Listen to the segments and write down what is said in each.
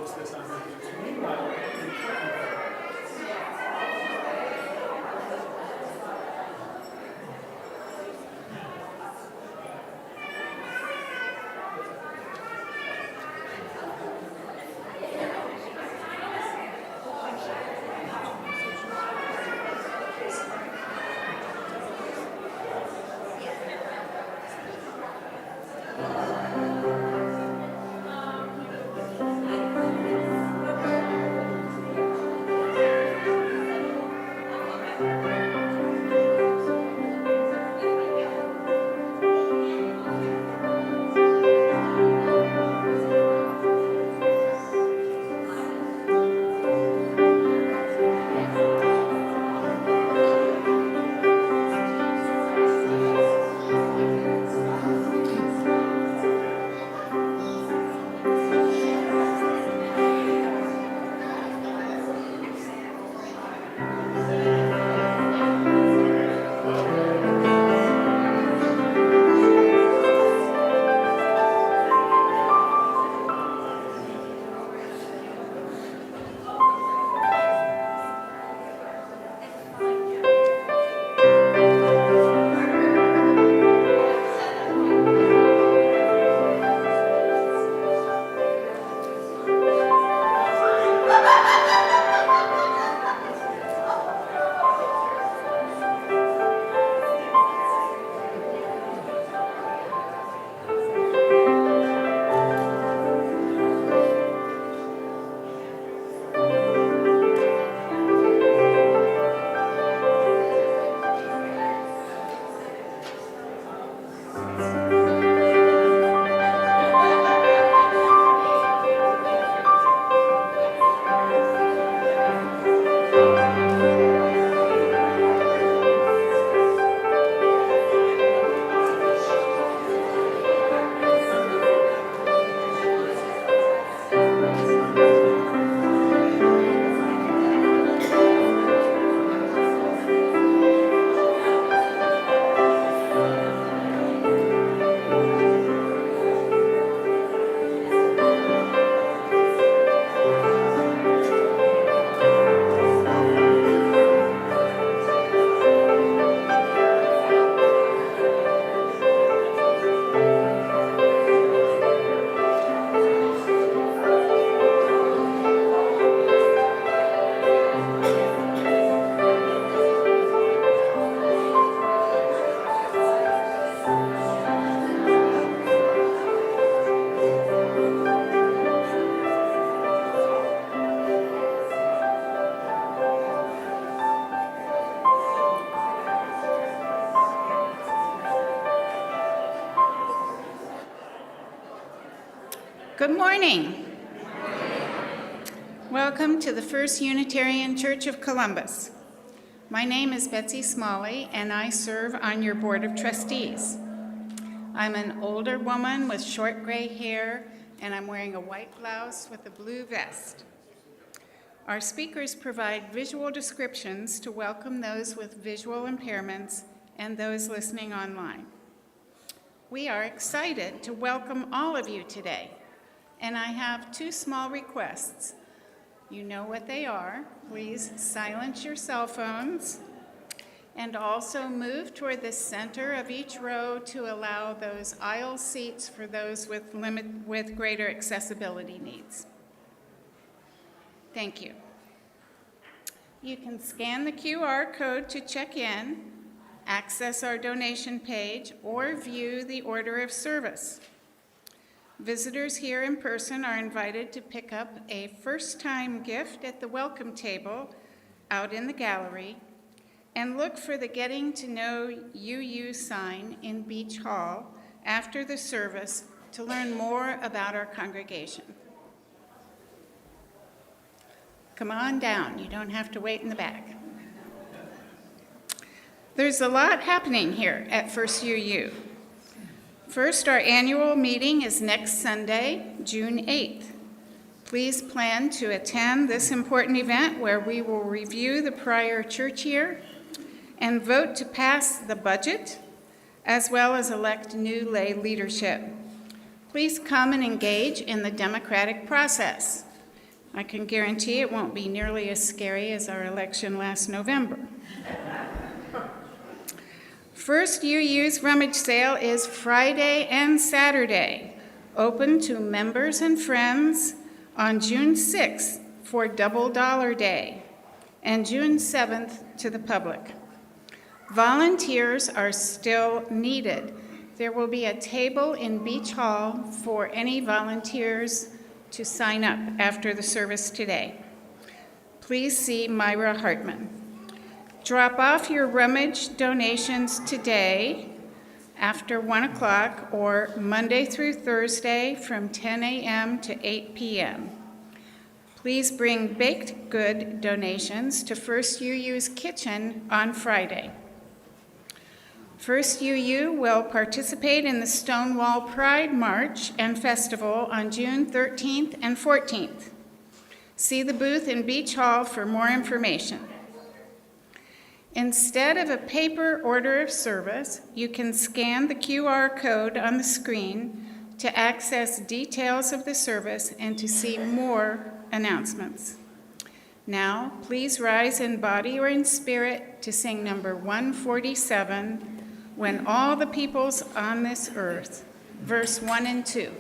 post this on YouTube. Meanwhile, Good morning. Welcome to the First Unitarian Church of Columbus. My name is Betsy Smalley, and I serve on your Board of Trustees. I'm an older woman with short gray hair, and I'm wearing a white blouse with a blue vest. Our speakers provide visual descriptions to welcome those with visual impairments and those listening online. We are excited to welcome all of you today. And I have two small requests. You know what they are. Please silence your cell phones and also move toward the center of each row to allow those aisle seats for those with greater accessibility needs. Thank you. You can scan the QR code to check in, access our donation page, or view the order of service. Visitors here in person are invited to pick up a first-time gift at the welcome table out in the gallery and look for the Getting to Know UU sign in Beach Hall after the service to learn more about our congregation. Come on down, you don't have to wait in the back. There's a lot happening here at First UU. First, our annual meeting is next Sunday, June 8th. Please plan to attend this important event where we will review the prior church year and vote to pass the budget, as well as elect new lay leadership. Please come and engage in the democratic process. I can guarantee it won't be nearly as scary as our election last November. First UU's rummage sale is Friday and Saturday, open to members and friends on June 6th for Double Dollar Day, and June 7th to the public. Volunteers are still needed. There will be a table in Beach Hall for any volunteers to sign up after the service today. Please see Myra Hartman. Drop off your rummage donations today after 1 o'clock or Monday through Thursday from 10 a.m. to 8 p.m. Please bring baked good donations to First UU's kitchen on Friday. First UU will participate in the Stonewall Pride March and Festival on June 13th and 14th. See the booth in Beach Hall for more information. Instead of a paper order of service, you can scan the QR code on the screen to access details of the service and to see more announcements. Now, please rise in body or in spirit to sing number 147, When All the Peoples on This Earth, verse 1 and 2.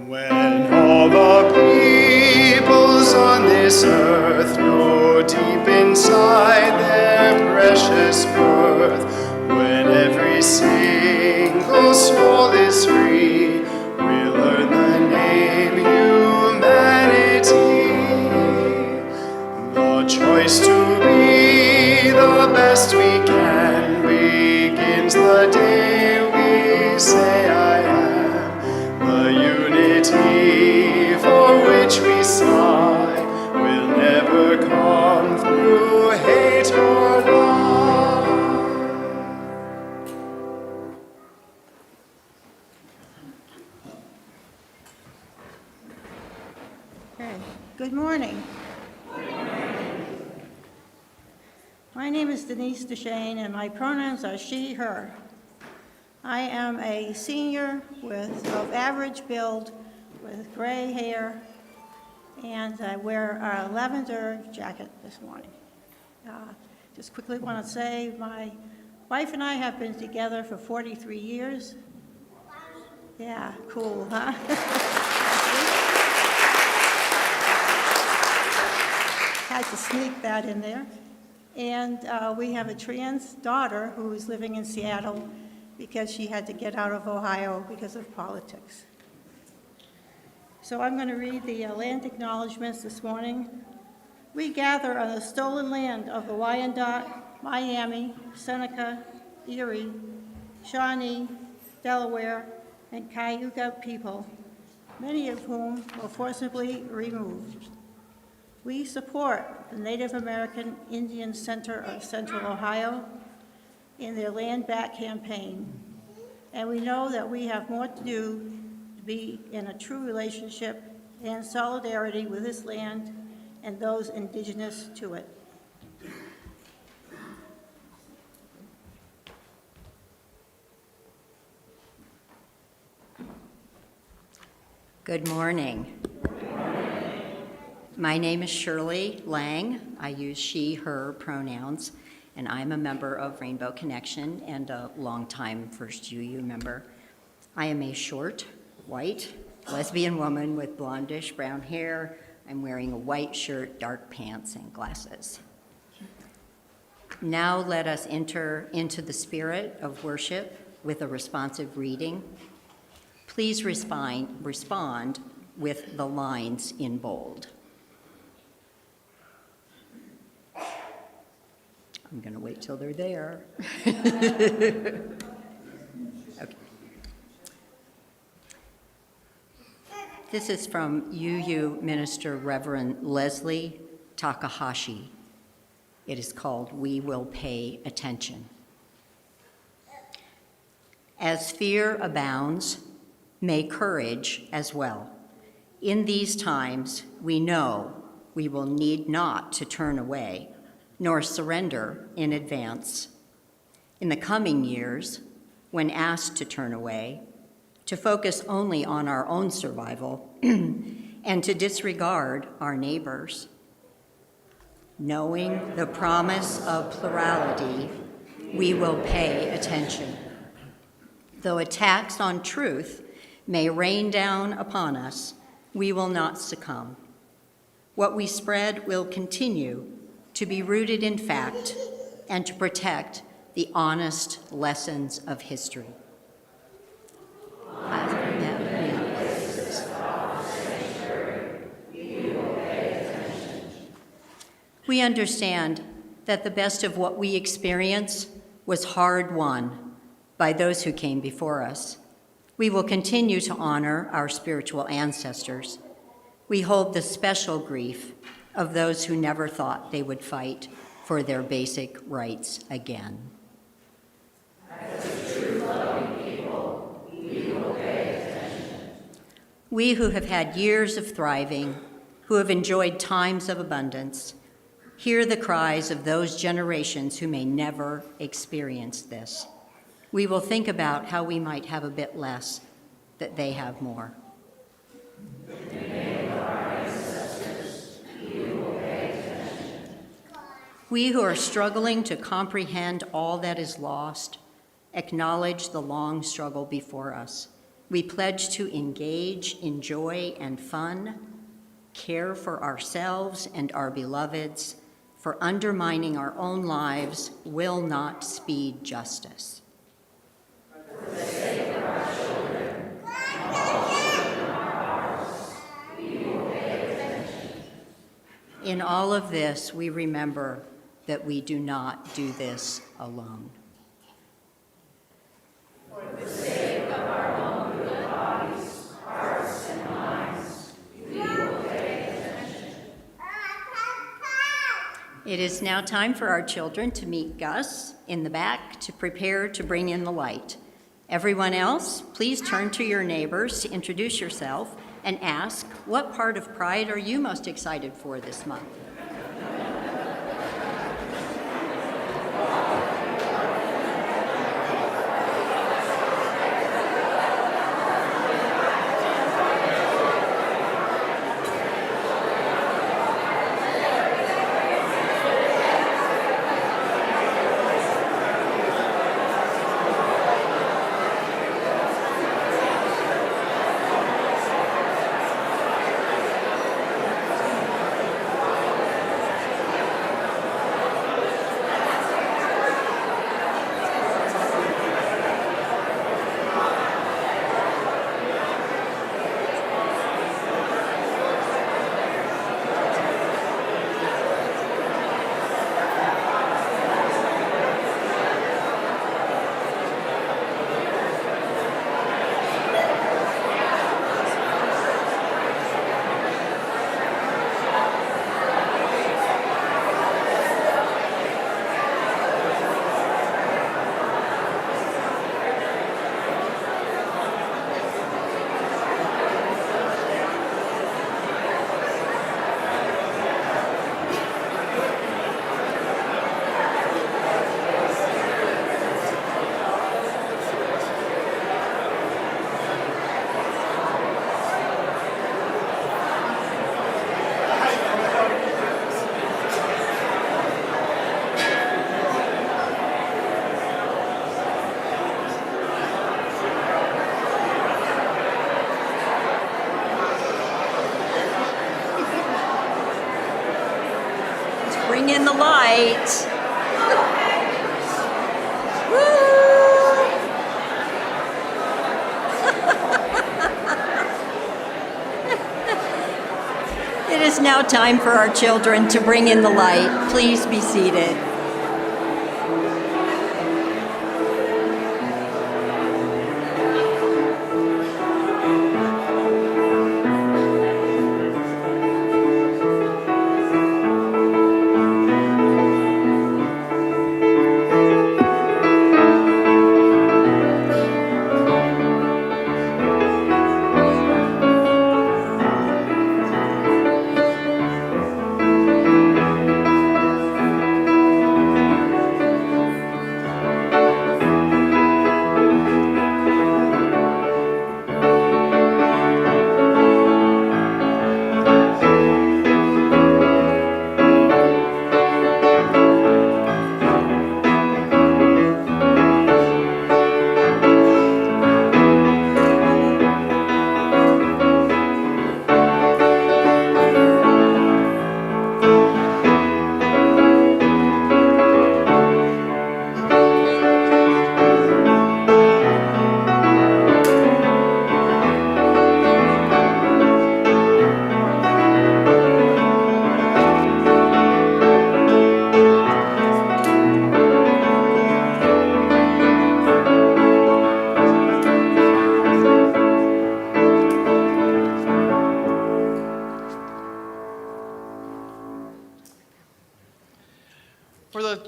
When all the peoples on this earth know deep inside their precious birth, when every single soul is free, we'll learn the name humanity. The choice to be the best we can begins the day we say I am. The unity for which we sigh will never come through hate or lie. Okay. Good morning. My name is Denise DeShane, and my pronouns are she, her. I am a senior of average build with gray hair, and I wear a lavender jacket this morning. Just quickly want to say my wife and I have been together for 43 years. Yeah, cool, huh? Had to sneak that in there. And we have a trans daughter who is living in Seattle because she had to get out of Ohio because of politics. So I'm going to read the land acknowledgements this morning. We gather on the stolen land of the Wyandotte, Miami, Seneca, Erie, Shawnee, Delaware, and Cayuga people, many of whom were forcibly removed. We support the Native American Indian Center of Central Ohio in their Land Back campaign, and we know that we have more to do to be in a true relationship and solidarity with this land and those indigenous to it. Good morning. My name is Shirley Lang. I use she, her pronouns, and I'm a member of Rainbow Connection and a longtime First UU member. I am a short, white, lesbian woman with blondish brown hair. I'm wearing a white shirt, dark pants, and glasses. Now let us enter into the spirit of worship with a responsive reading. Please respond with the lines in bold. I'm going to wait till they're there. Okay. This is from UU Minister Reverend Leslie Takahashi. It is called We Will Pay Attention. As fear abounds, may courage as well. In these times, we know we will need not to turn away, nor surrender in advance. In the coming years, when asked to turn away, to focus only on our own survival, and to disregard our neighbors, knowing the promise of plurality, we will pay attention. Though attacks on truth may rain down upon us, we will not succumb. What we spread will continue to be rooted in fact and to protect the honest lessons of history. We understand that the best of what we experience was hard-won by those who came before us. We will continue to honor our spiritual ancestors. We hold the special grief of those who never thought they would fight for their basic rights again. As a truth-loving people, we will pay attention. We who have had years of thriving, who have enjoyed times of abundance, hear the cries of those generations who may never experience this. We will think about how we might have a bit less, that they have more. In the name of our ancestors, we will pay attention. We who are struggling to comprehend all that is lost, acknowledge the long struggle before us. We pledge to engage in joy and fun, care for ourselves and our beloveds, for undermining our own lives will not speed justice. For the sake of our children, all children are ours, we will pay attention. In all of this, we remember that we do not do this alone. For the sake of our own good bodies, hearts, and minds, we will pay attention. It is now time for our children to meet Gus in the back to prepare to bring in the light. Everyone else, please turn to your neighbors to introduce yourself and ask, what part of Pride are you most excited for this month? Bring in the light. It is now time for our children to bring in the light. Please be seated.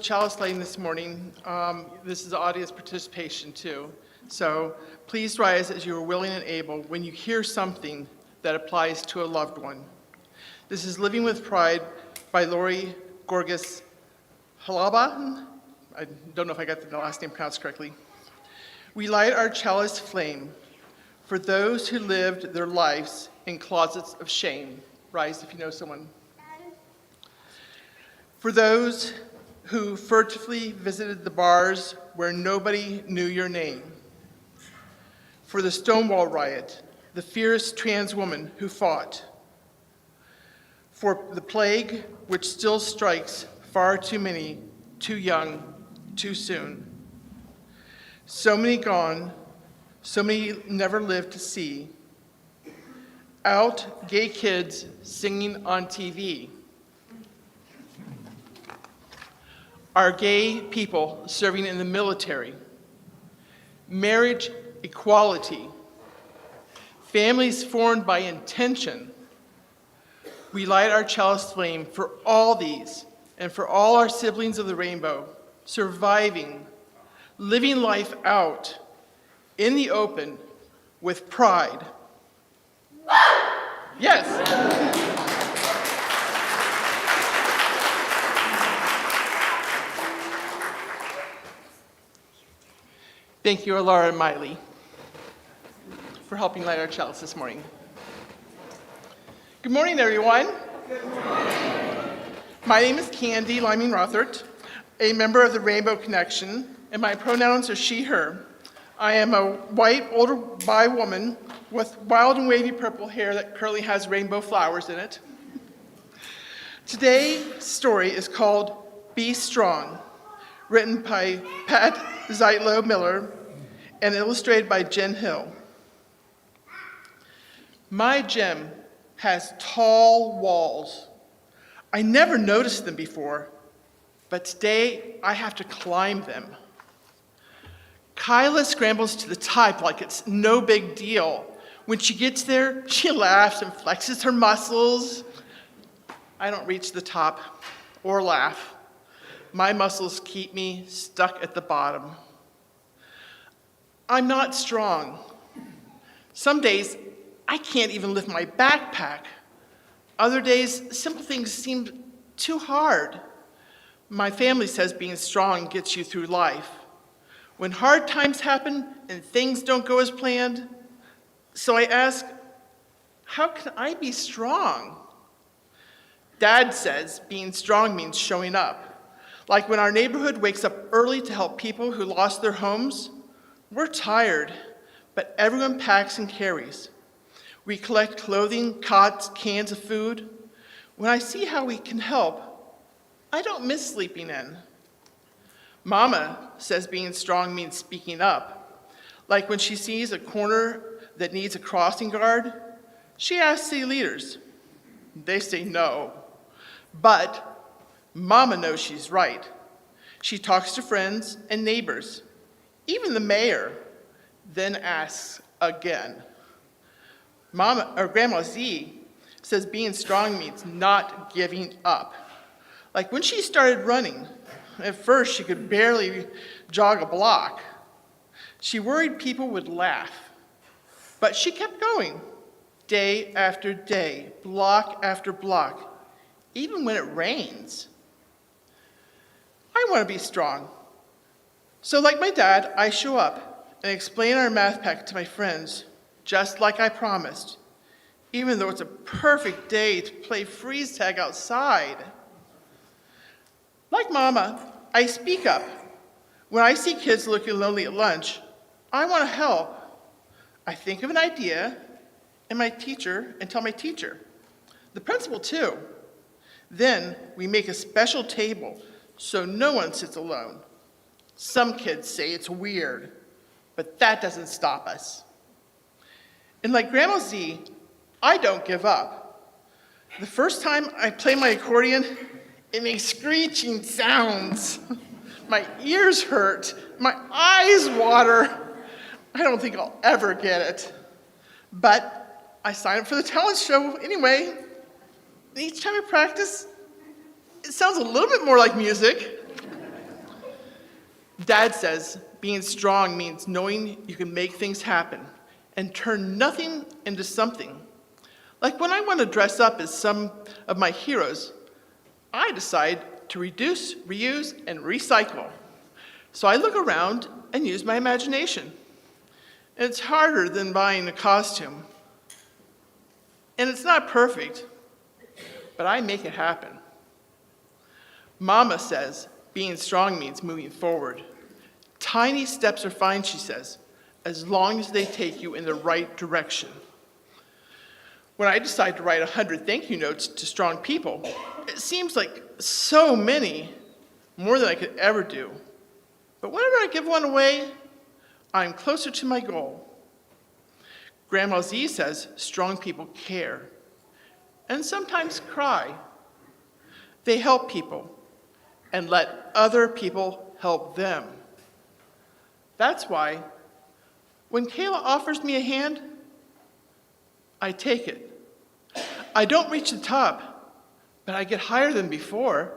Chalice lighting this morning, this is audience participation too. So please rise as you are willing and able when you hear something that applies to a loved one. This is Living with Pride by Lori Gorgas Halaba. I don't know if I got the last name pronounced correctly. We light our chalice flame for those who lived their lives in closets of shame. Rise if you know someone. For those who furtively visited the bars where nobody knew your name. For the Stonewall riot, the fierce trans woman who fought. For the plague which still strikes far too many, too young, too soon. So many gone, so many never lived to see. Out gay kids singing on TV. Our gay people serving in the military. Marriage equality. Families formed by intention. We light our chalice flame for all these and for all our siblings of the rainbow, surviving, living life out in the open with pride. Yes. Thank you, Alara and Miley, for helping light our chalice this morning. Good morning, everyone. Good morning. My name is Candy Liming-Rothert, a member of the Rainbow Connection, and my pronouns are she, her. I am a white, older bi woman with wild and wavy purple hair that currently has rainbow flowers in it. Today's story is called Be Strong, written by Pat Zeitlow Miller and illustrated by Jen Hill. My gym has tall walls. I never noticed them before, but today I have to climb them. Kyla scrambles to the top like it's no big deal. When she gets there, she laughs and flexes her muscles. I don't reach the top or laugh. My muscles keep me stuck at the bottom. I'm not strong. Some days, I can't even lift my backpack. Other days, simple things seem too hard. My family says being strong gets you through life. When hard times happen and things don't go as planned, so I ask, how can I be strong? Dad says being strong means showing up. Like when our neighborhood wakes up early to help people who lost their homes, we're tired, but everyone packs and carries. We collect clothing, cots, cans of food. When I see how we can help, I don't miss sleeping in. Mama says being strong means speaking up. Like when she sees a corner that needs a crossing guard, she asks city leaders. They say no. But Mama knows she's right. She talks to friends and neighbors, even the mayor, then asks again. Grandma Z says being strong means not giving up. Like when she started running, at first she could barely jog a block. She worried people would laugh, but she kept going, day after day, block after block, even when it rains. I want to be strong. So like my dad, I show up and explain our math pack to my friends, just like I promised, even though it's a perfect day to play freeze tag outside. Like Mama, I speak up. When I see kids looking lonely at lunch, I want to help. I think of an idea and tell my teacher. The principal too. Then we make a special table so no one sits alone. Some kids say it's weird, but that doesn't stop us. And like Grandma Z, I don't give up. The first time I play my accordion, it makes screeching sounds. My ears hurt, my eyes water. I don't think I'll ever get it. But I signed up for the talent show anyway. And each time I practice, it sounds a little bit more like music. Dad says being strong means knowing you can make things happen and turn nothing into something. Like when I want to dress up as some of my heroes, I decide to reduce, reuse, and recycle. So I look around and use my imagination. It's harder than buying a costume. And it's not perfect, but I make it happen. Mama says being strong means moving forward. Tiny steps are fine, she says, as long as they take you in the right direction. When I decide to write 100 thank you notes to strong people, it seems like so many, more than I could ever do. But whenever I give one away, I'm closer to my goal. Grandma Z says strong people care and sometimes cry. They help people and let other people help them. That's why when Kayla offers me a hand, I take it. I don't reach the top, but I get higher than before.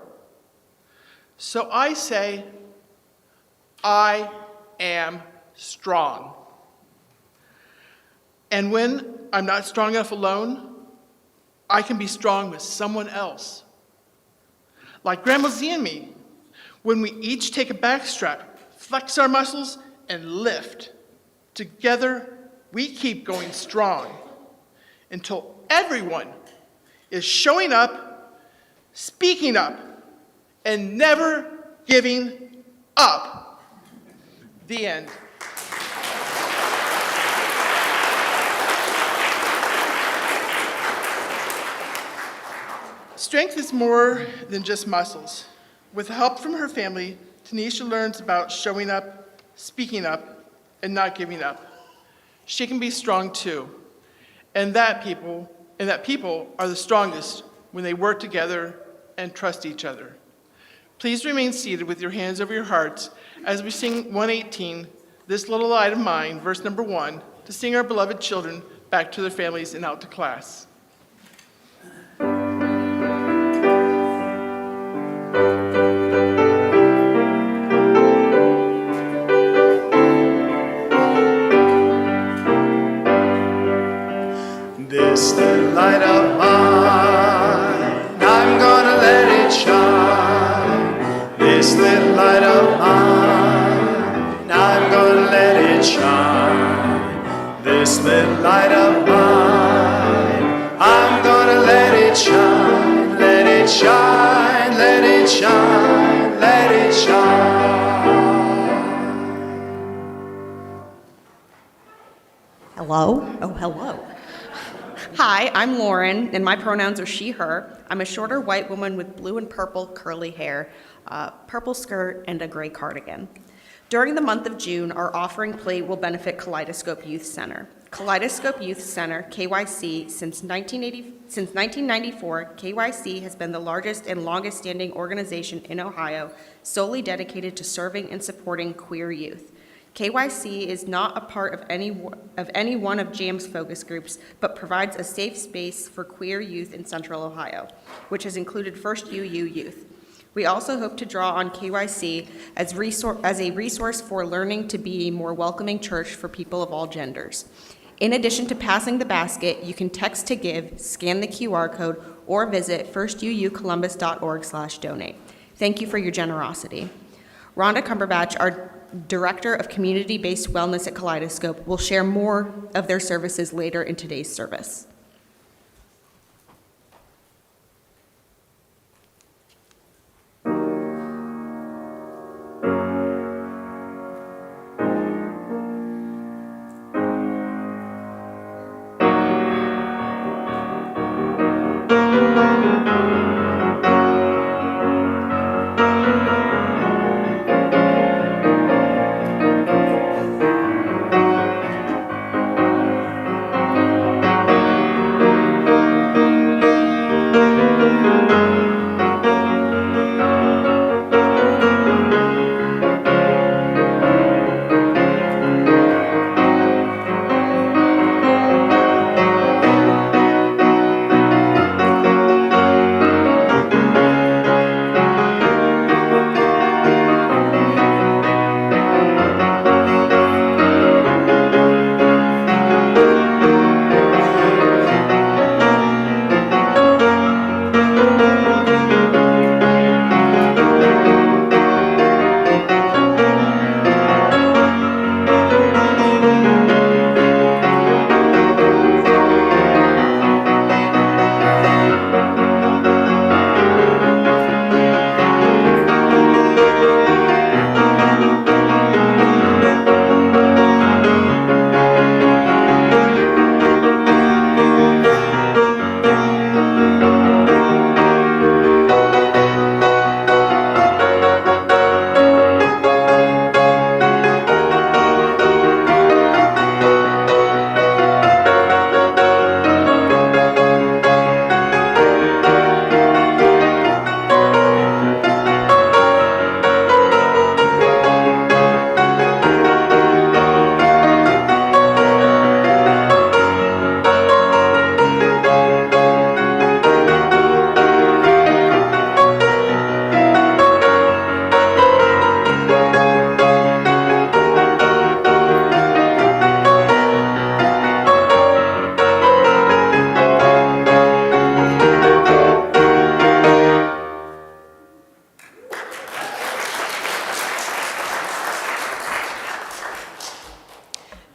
So I say, I am strong. And when I'm not strong enough alone, I can be strong with someone else. Like Grandma Z and me, when we each take a back strap, flex our muscles, and lift. Together, we keep going strong until everyone is showing up, speaking up, and never giving up. The end. Strength is more than just muscles. With help from her family, Tanisha learns about showing up, speaking up, and not giving up. She can be strong too, and that people are the strongest when they work together and trust each other. Please remain seated with your hands over your hearts as we sing 118, This Little Light of Mine, verse number 1, to sing our beloved children back to their families and out to class. This little light of mine, I'm gonna let it shine. This little light of mine, I'm gonna let it shine. This little light of mine, I'm gonna let it shine. Let it shine, let it shine, let it shine. Hello? Oh, hello. Hi, I'm Lauren, and my pronouns are she, her. I'm a shorter white woman with blue and purple curly hair, purple skirt, and a gray cardigan. During the month of June, our offering plate will benefit Kaleidoscope Youth Center. Kaleidoscope Youth Center, KYC, since 1994, KYC has been the largest and longest-standing organization in Ohio solely dedicated to serving and supporting queer youth. KYC is not a part of any one of JAM's focus groups, but provides a safe space for queer youth in Central Ohio, which has included First UU youth. We also hope to draw on KYC as a resource for learning to be a more welcoming church for people of all genders. In addition to passing the basket, you can text to give, scan the QR code, or visit firstuucolumbus.org/donate. Thank you for your generosity. Rhonda Cumberbatch, our Director of Community-Based Wellness at Kaleidoscope, will share more of their services later in today's service.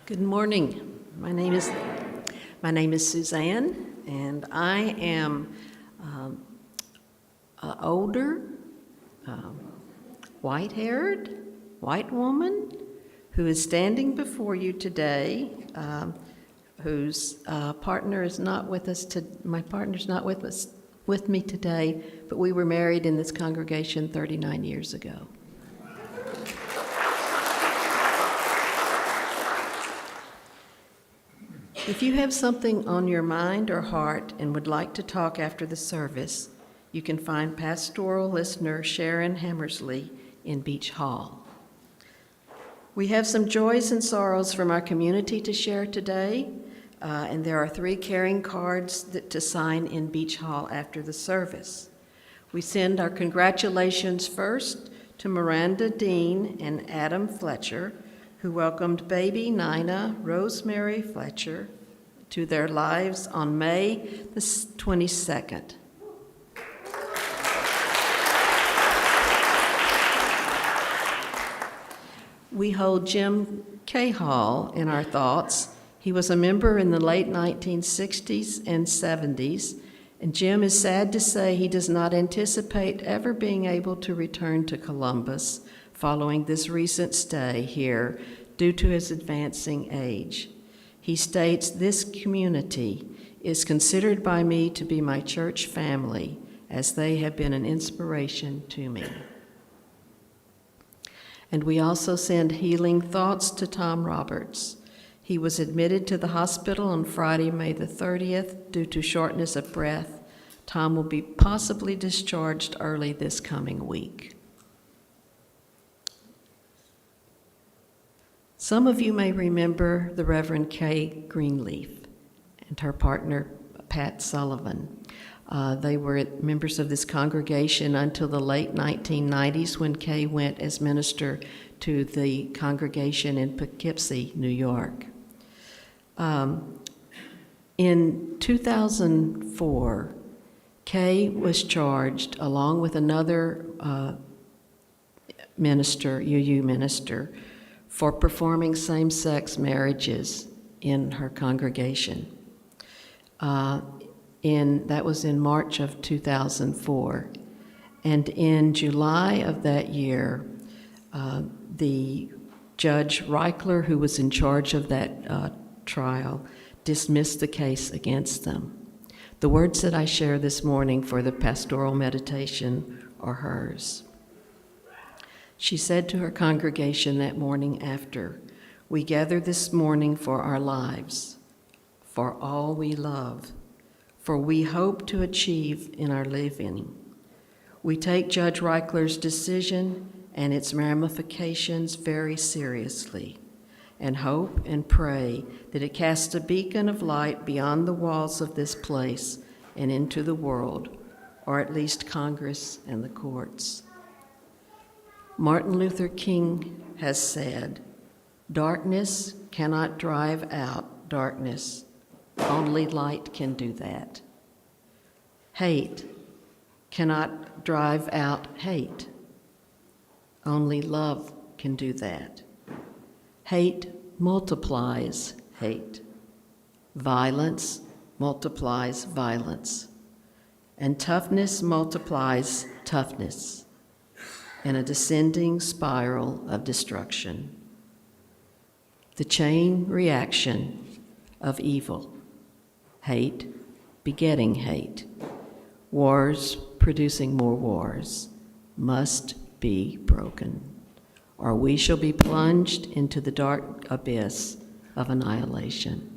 Good morning. My name is Suzanne, and I am an older, white-haired, white woman who is standing before you today, whose partner is not with us. My partner's not with me today, but we were married in this congregation 39 years ago. If you have something on your mind or heart and would like to talk after the service, you can find Pastoral listener Sharon Hammersley in Beach Hall. We have some joys and sorrows from our community to share today, and there are 3 caring cards to sign in Beach Hall after the service. We send our congratulations first to Miranda Dean and Adam Fletcher, who welcomed baby Nina Rosemary Fletcher to their lives on May the 22nd. We hold Jim Cahall in our thoughts. He was a member in the late 1960s and 70s, and Jim is sad to say he does not anticipate ever being able to return to Columbus following this recent stay here due to his advancing age. He states, "This community is considered by me to be my church family, as they have been an inspiration to me." And we also send healing thoughts to Tom Roberts. He was admitted to the hospital on Friday, May the 30th, due to shortness of breath. Tom will be possibly discharged early this coming week. Some of you may remember the Reverend Kay Greenleaf and her partner, Pat Sullivan. They were members of this congregation until the late 1990s when Kay went as minister to the congregation in Poughkeepsie, New York. In 2004, Kay was charged, along with another minister, UU minister, for performing same-sex marriages in her congregation. That was in March of 2004. And in July of that year, the Judge Reichler, who was in charge of that trial, dismissed the case against them. The words that I share this morning for the pastoral meditation are hers. She said to her congregation that morning after, "We gather this morning for our lives, for all we love, for we hope to achieve in our living. We take Judge Reichler's decision and its ramifications very seriously, and hope and pray that it casts a beacon of light beyond the walls of this place and into the world, or at least Congress and the courts." Martin Luther King has said, "Darkness cannot drive out darkness. Only light can do that. Hate cannot drive out hate. Only love can do that. Hate multiplies hate. Violence multiplies violence. And toughness multiplies toughness in a descending spiral of destruction. The chain reaction of evil, hate begetting hate, wars producing more wars, must be broken, or we shall be plunged into the dark abyss of annihilation."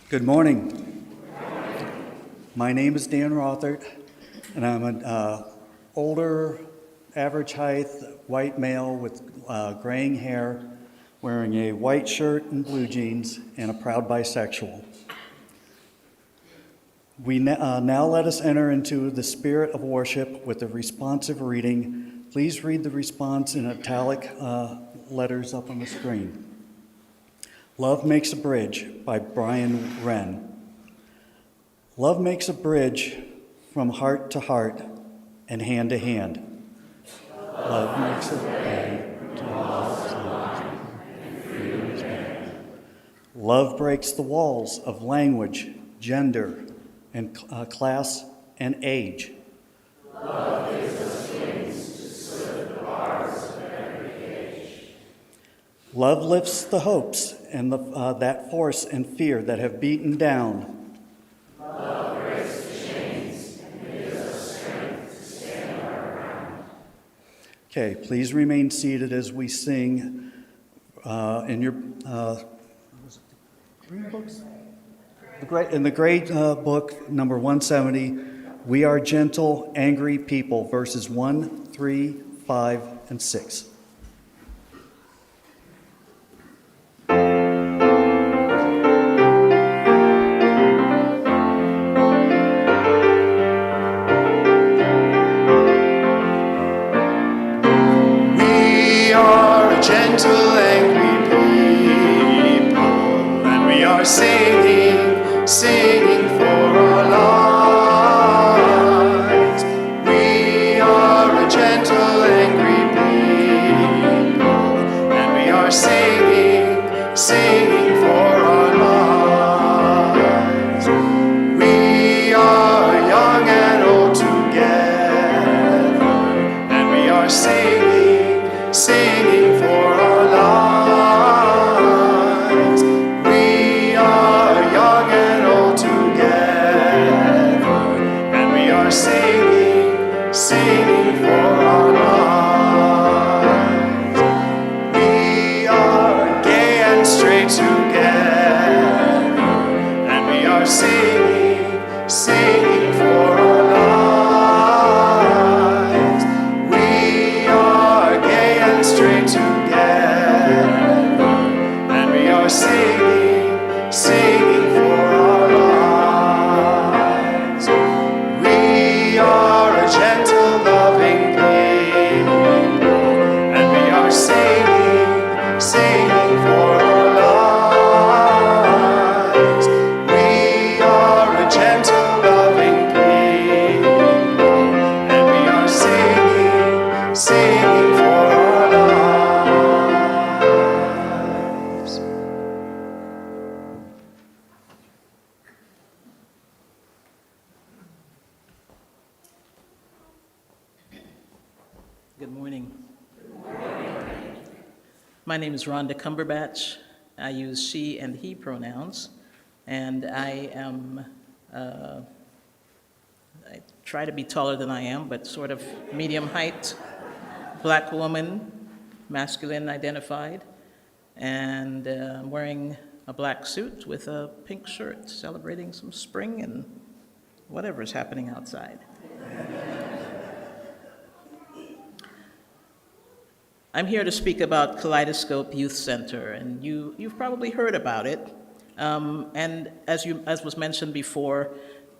Good morning. My name is Dan Rothert, and I'm an older, average height, white male with graying hair, wearing a white shirt and blue jeans, and a proud bisexual. Now let us enter into the spirit of worship with a responsive reading. Please read the response in italic letters up on the screen. Love Makes a Bridge by Brian Wren. Love makes a bridge from heart to heart and hand to hand. Love makes a bridge to lost love and freedom to hand. Love breaks the walls of language, gender, and class and age. Love gives us wings to slip the bars of every cage. Love lifts the hopes and that force and fear that have beaten down. Love breaks the chains and gives us strength to stand our ground. Okay, please remain seated as we sing in your green books? In the grade book, number 170, We Are Gentle, Angry People, verses 1, 3, 5, and 6. Gentle, angry people, and we are singing, singing for our lives. We are a gentle, Good morning. My name is Rhonda Cumberbatch. I use she and he pronouns, and I am, I try to be taller than I am, but sort of medium height, black woman, masculine identified, and I'm wearing a black suit with a pink shirt, celebrating some spring and whatever is happening outside. I'm here to speak about Kaleidoscope Youth Center, and you've probably heard about it. And as was mentioned before,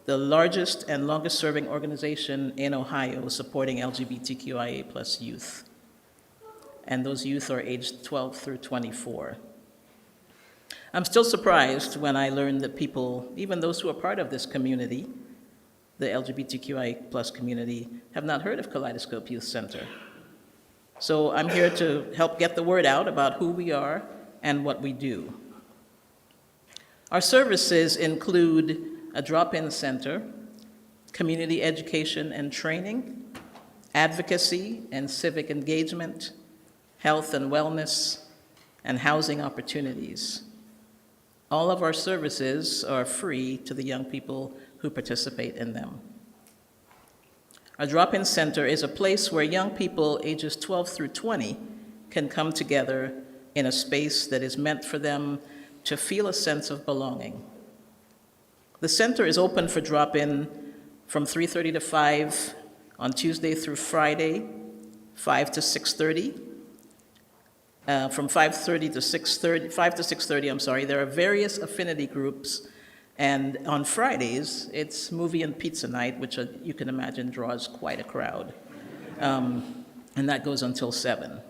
the largest and longest-serving organization in Ohio supporting LGBTQIA plus youth. And those youth are aged 12 through 24. I'm still surprised when I learned that people, even those who are part of this community, the LGBTQIA plus community, have not heard of Kaleidoscope Youth Center. So I'm here to help get the word out about who we are and what we do. Our services include a drop-in center, community education and training, advocacy and civic engagement, health and wellness, and housing opportunities. All of our services are free to the young people who participate in them. Our drop-in center is a place where young people ages 12 through 20 can come together in a space that is meant for them to feel a sense of belonging. The center is open for drop-in from 3:30 to 5 on Tuesday through Friday, 5 to 6:30. From 5:30 to 6:30, 5 to 6:30, I'm sorry. There are various affinity groups. And on Fridays, it's movie and pizza night, which you can imagine draws quite a crowd. And that goes until 7.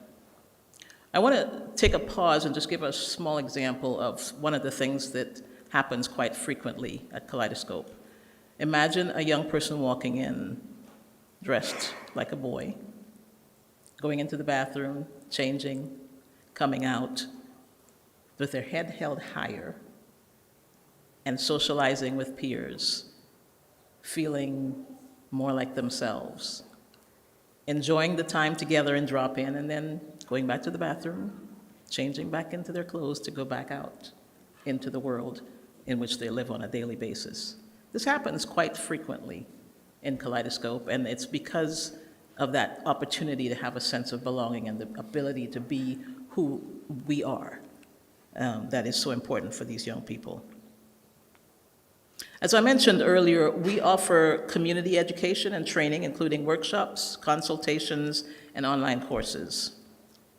I want to take a pause and just give a small example of one of the things that happens quite frequently at Kaleidoscope. Imagine a young person walking in, dressed like a boy, going into the bathroom, changing, coming out, with their head held higher, and socializing with peers, feeling more like themselves, enjoying the time together and drop-in, and then going back to the bathroom, changing back into their clothes to go back out into the world in which they live on a daily basis. This happens quite frequently in Kaleidoscope, and it's because of that opportunity to have a sense of belonging and the ability to be who we are that is so important for these young people. As I mentioned earlier, we offer community education and training, including workshops, consultations, and online courses.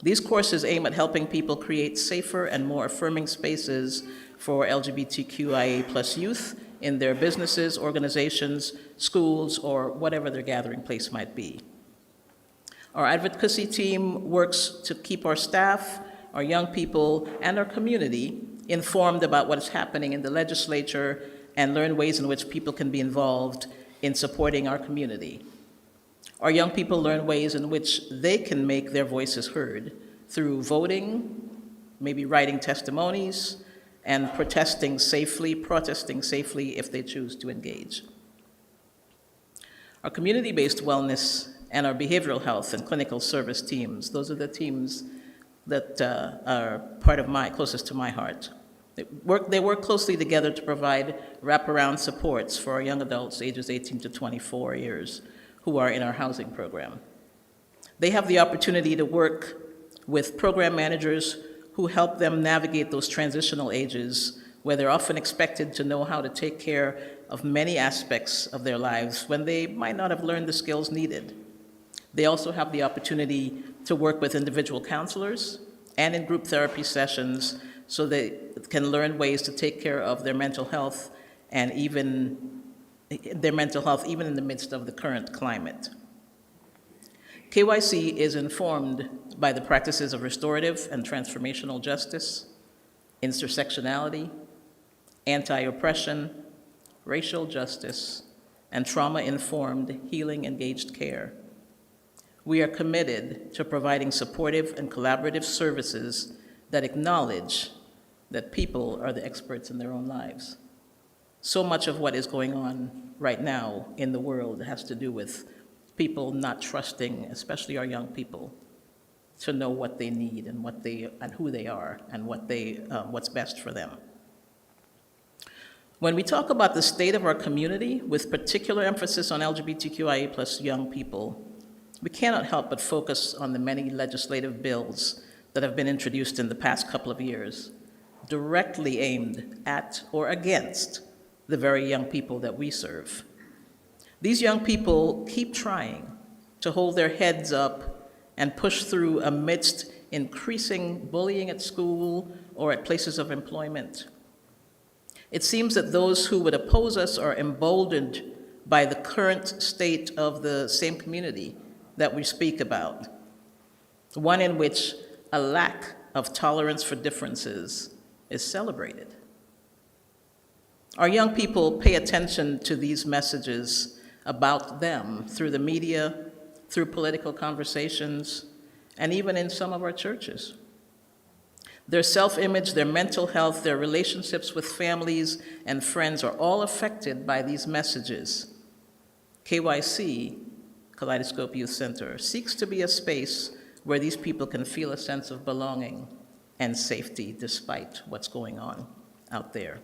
These courses aim at helping people create safer and more affirming spaces for LGBTQIA plus youth in their businesses, organizations, schools, or whatever their gathering place might be. Our advocacy team works to keep our staff, our young people, and our community informed about what is happening in the legislature and learn ways in which people can be involved in supporting our community. Our young people learn ways in which they can make their voices heard through voting, maybe writing testimonies, and protesting safely if they choose to engage. Our community-based wellness and our behavioral health and clinical service teams, those are the teams that are part of closest to my heart. They work closely together to provide wraparound supports for our young adults ages 18 to 24 years who are in our housing program. They have the opportunity to work with program managers who help them navigate those transitional ages where they're often expected to know how to take care of many aspects of their lives when they might not have learned the skills needed. They also have the opportunity to work with individual counselors and in group therapy sessions so they can learn ways to take care of their mental health and even in the midst of the current climate. KYC is informed by the practices of restorative and transformational justice, intersectionality, anti-oppression, racial justice, and trauma-informed, healing-engaged care. We are committed to providing supportive and collaborative services that acknowledge that people are the experts in their own lives. So much of what is going on right now in the world has to do with people not trusting, especially our young people, to know what they need and who they are and what's best for them. When we talk about the state of our community, with particular emphasis on LGBTQIA plus young people, we cannot help but focus on the many legislative bills that have been introduced in the past couple of years, directly aimed at or against the very young people that we serve. These young people keep trying to hold their heads up and push through amidst increasing bullying at school or at places of employment. It seems that those who would oppose us are emboldened by the current state of the same community that we speak about, one in which a lack of tolerance for differences is celebrated. Our young people pay attention to these messages about them through the media, through political conversations, and even in some of our churches. Their self-image, their mental health, their relationships with families and friends are all affected by these messages. KYC, Kaleidoscope Youth Center, seeks to be a space where these people can feel a sense of belonging and safety despite what's going on out there.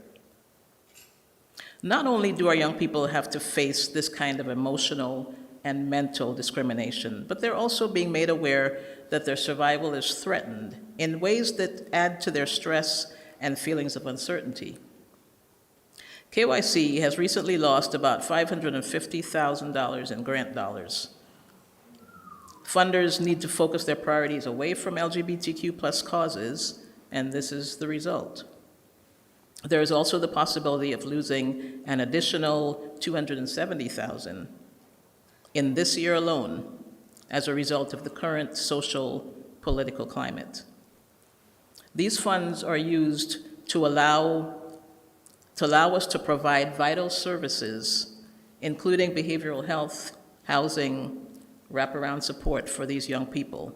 Not only do our young people have to face this kind of emotional and mental discrimination, but they're also being made aware that their survival is threatened in ways that add to their stress and feelings of uncertainty. KYC has recently lost about $550,000 in grant dollars. Funders need to focus their priorities away from LGBTQ plus causes, and this is the result. There is also the possibility of losing an additional $270,000 in this year alone as a result of the current social political climate. These funds are used to allow us to provide vital services, including behavioral health, housing, wraparound support for these young people.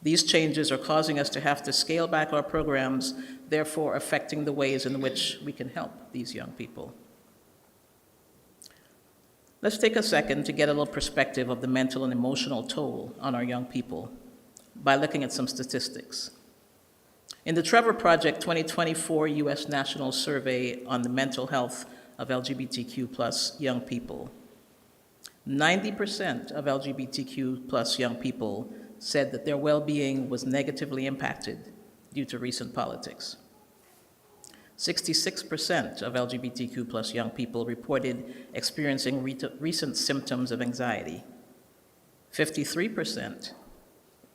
These changes are causing us to have to scale back our programs, therefore affecting the ways in which we can help these young people. Let's take a second to get a little perspective of the mental and emotional toll on our young people by looking at some statistics. In the Trevor Project 2024 U.S. National Survey on the Mental Health of LGBTQ plus young people, 90% of LGBTQ plus young people said that their well-being was negatively impacted due to recent politics. 66% of LGBTQ plus young people reported experiencing recent symptoms of anxiety. 53%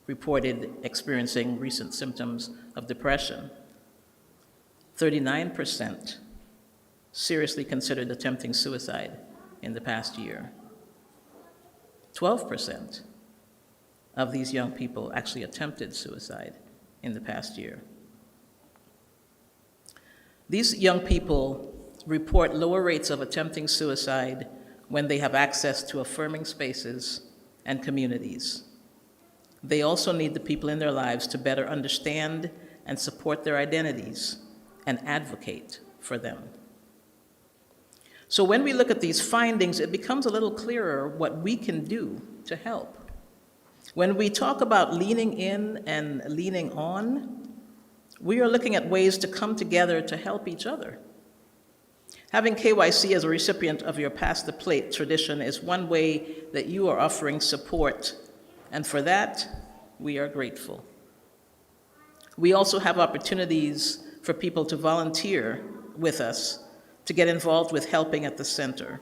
reported experiencing recent symptoms of depression. 39% seriously considered attempting suicide in the past year. 12% of these young people actually attempted suicide in the past year. These young people report lower rates of attempting suicide when they have access to affirming spaces and communities. They also need the people in their lives to better understand and support their identities and advocate for them. So when we look at these findings, it becomes a little clearer what we can do to help. When we talk about leaning in and leaning on, we are looking at ways to come together to help each other. Having KYC as a recipient of your Pass the Plate tradition is one way that you are offering support, and for that, we are grateful. We also have opportunities for people to volunteer with us to get involved with helping at the center.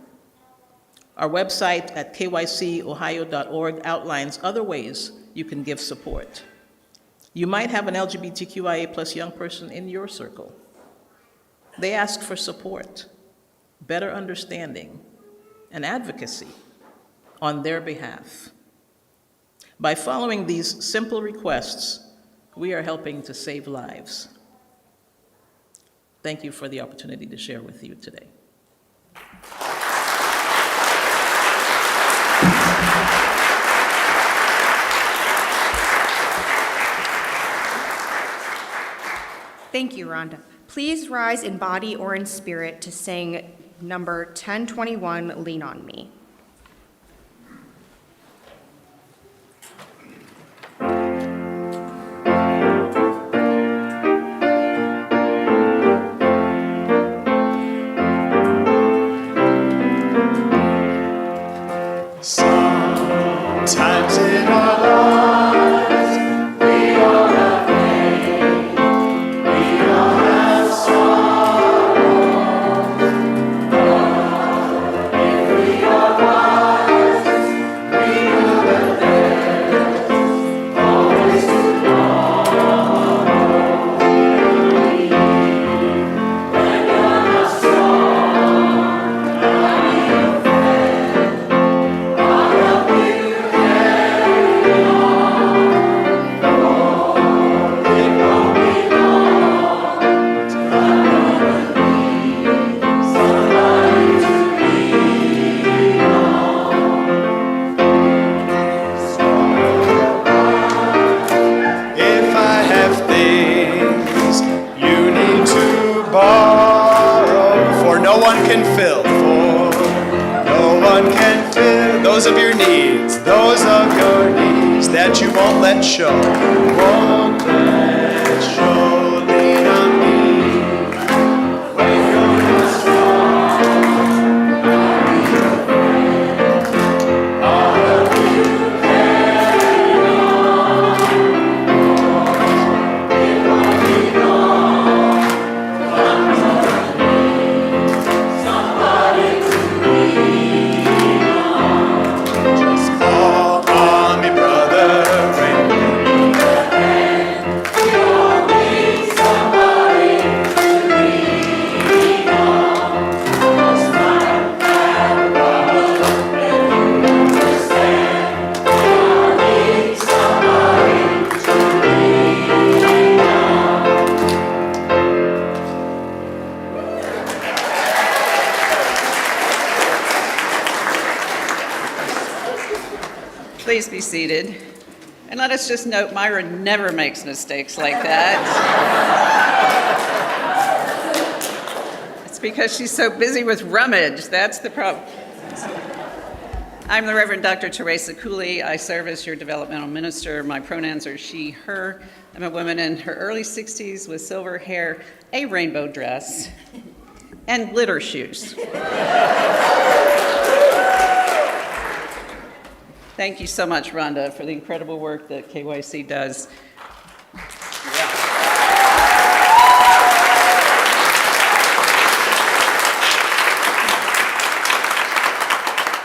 Our website at kycohio.org outlines other ways you can give support. You might have an LGBTQIA plus young person in your circle. They ask for support, better understanding, and advocacy on their behalf. By following these simple requests, we are helping to save lives. Thank you for the opportunity to share with you today. Thank you, Rhonda. Please rise in body or in spirit to sing number 1021, Lean on Me. times in our lives, we all have pain, we all have sorrow. If we are wise, we know that there's always tomorrow. When you're not strong, I'll be your friend. I'll help you carry on. Lord, it won't be long till I'm gonna need somebody to lean on. If I have things you need to borrow, for no one can fill, those of your needs, those of your needs that you won't let show, lean on me. When you're not strong, I'll be your friend. I'll help you carry on. It won't be long, I'm gonna need somebody to lean on. Just call on me, brother, and give me a hand. We all need somebody to lean on. Just like that brother, and you understand. We all need somebody to lean on. Please be seated. And let us just note, Myra never makes mistakes like that. It's because she's so busy with rummage. That's the problem. I'm the Reverend Dr. Teresa Cooley. I serve as your developmental minister. My pronouns are she, her. I'm a woman in her early 60s with silver hair, a rainbow dress, and glitter shoes. Thank you so much, Rhonda, for the incredible work that KYC does.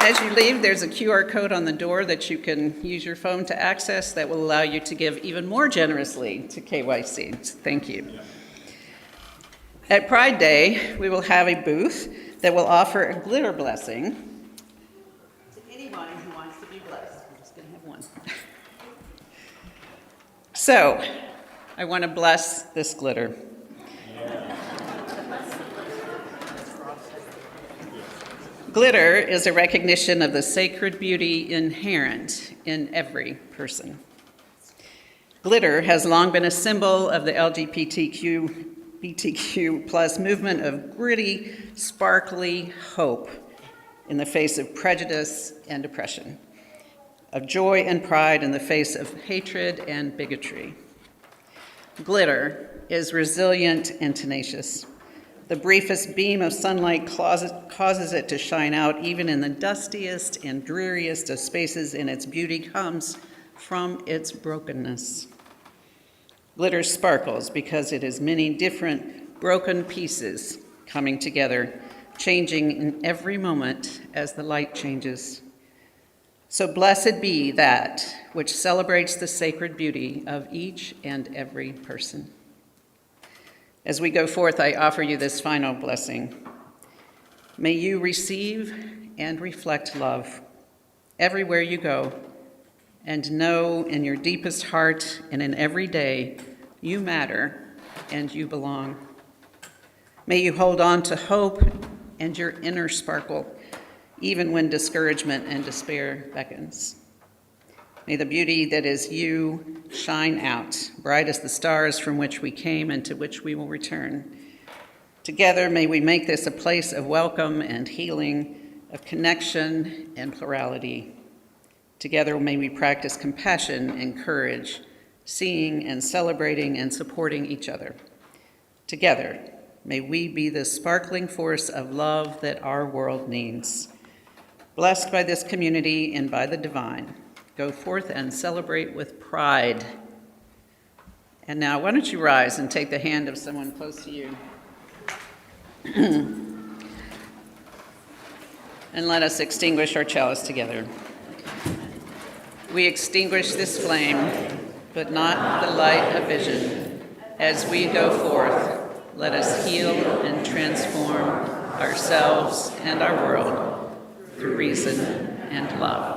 As you leave, there's a QR code on the door that you can use your phone to access that will allow you to give even more generously to KYC. Thank you. At Pride Day, we will have a booth that will offer a glitter blessing to anyone who wants to be blessed. I'm just going to have one. So, I want to bless this glitter. Glitter is a recognition of the sacred beauty inherent in every person. Glitter has long been a symbol of the LGBTQ plus movement of gritty, sparkly hope in the face of prejudice and oppression, of joy and pride in the face of hatred and bigotry. Glitter is resilient and tenacious. The briefest beam of sunlight causes it to shine out even in the dustiest and dreariest of spaces, and its beauty comes from its brokenness. Glitter sparkles because it is many different broken pieces coming together, changing in every moment as the light changes. So blessed be that which celebrates the sacred beauty of each and every person. As we go forth, I offer you this final blessing. May you receive and reflect love everywhere you go, and know in your deepest heart and in every day you matter and you belong. May you hold on to hope and your inner sparkle, even when discouragement and despair beckons. May the beauty that is you shine out, bright as the stars from which we came and to which we will return. Together, may we make this a place of welcome and healing, of connection and plurality. Together, may we practice compassion and courage, seeing and celebrating and supporting each other. Together, may we be the sparkling force of love that our world needs. Blessed by this community and by the divine, Go forth and celebrate with pride. And now, why don't you rise and take the hand of someone close to you? And let us extinguish our chalice together. We extinguish this flame, but not the light of vision. As we go forth, let us heal and transform ourselves and our world through reason and love.